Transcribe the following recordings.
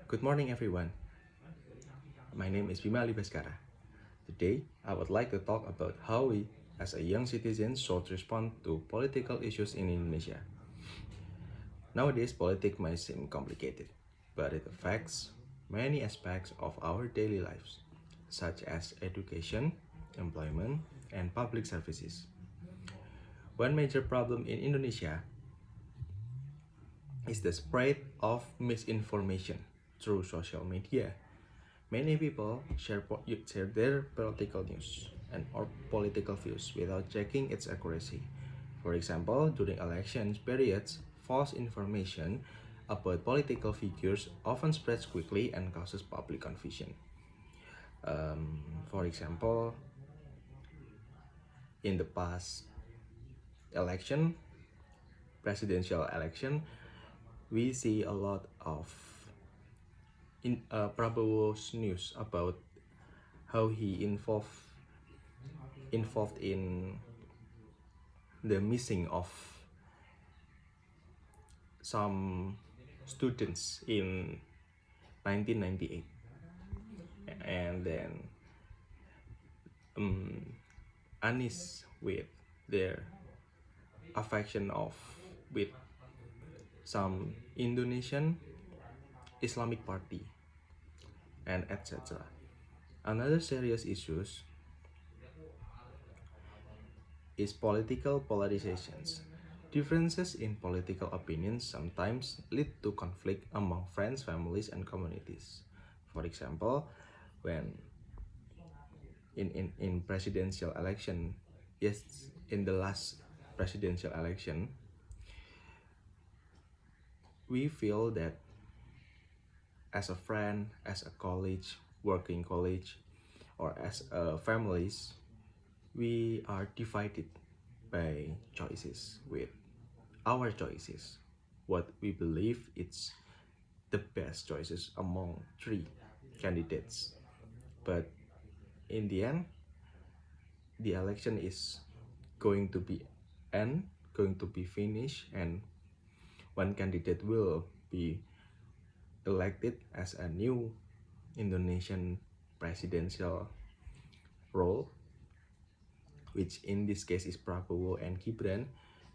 Good morning, everyone. My name is Bimali Baskara. Today, I would like to talk about how we, as a young citizen, should respond to political issues in Indonesia. Nowadays, politics might seem complicated, but it affects many aspects of our daily lives, such as education, employment, and public services. One major problem in Indonesia is the spread of misinformation through social media. Many people share their political news and or political views without checking its accuracy. For example, during elections periods, false information about political figures often spreads quickly and causes public confusion. For example, in the past election, presidential election, we see a lot of Prabowo's news about how he involved in the missing of some students in 1998, and then Anis with their affection of with some Indonesian Islamic party, and etc. Another serious issues is political polarizations. Differences in political opinions sometimes lead to conflict among friends, families, and communities. For example, when in presidential election, yes, in the last presidential election, we feel that as a friend, as a college, working college, or as families, we are divided by choices with our choices, what we believe it's the best choices among three candidates. But in the end, the election is going to be end, going to be finished, and one candidate will be elected as a new Indonesian presidential role, which in this case is Prabowo and Gibran,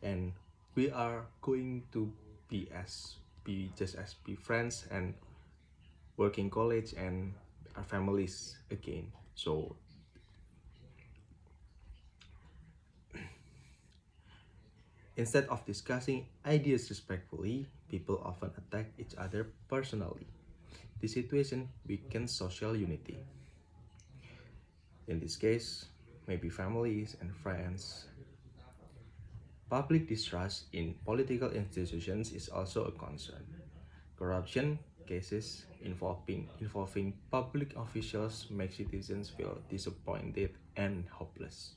and we are going to be friends and working college and our families again. So instead of discussing ideas respectfully, people often attack each other personally. This situation weakens social unity. In this case, maybe families and friends. Public distrust in political institutions is also a concern. Corruption cases involving public officials make citizens feel disappointed and hopeless.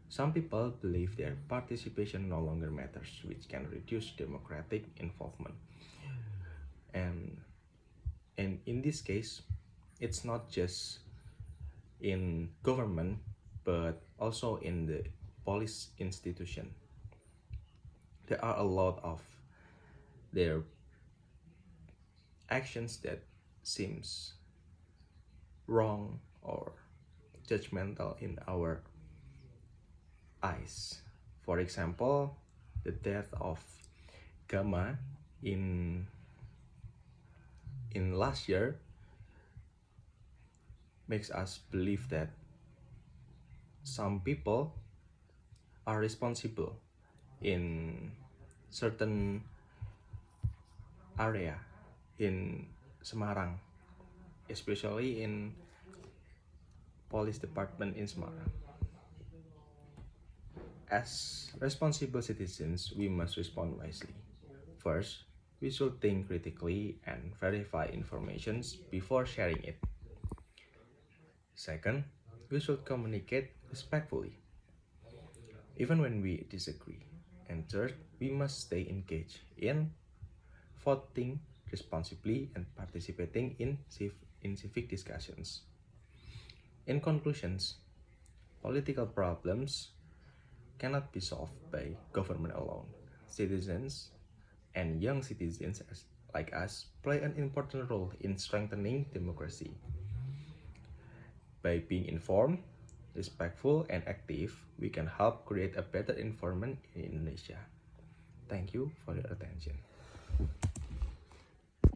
Some people believe their participation no longer matters, which can reduce democratic involvement. And in this case, it's not just in government, but also in the police institution. There are a lot of their actions that seems wrong or judgmental in our eyes. For example, the death of Gama in last year makes us believe that some people are responsible in certain area in Semarang, especially in police department in Semarang. As responsible citizens, we must respond wisely. First, we should think critically and verify information before sharing it. Second, we should communicate respectfully, even when we disagree. And third, we must stay engaged in voting responsibly and participating in civic discussions. In conclusions, political problems cannot be solved by government alone. Citizens and young citizens like us, play an important role in strengthening democracy. By being informed, respectful, and active, we can help create a better environment in Indonesia. Thank you for your attention.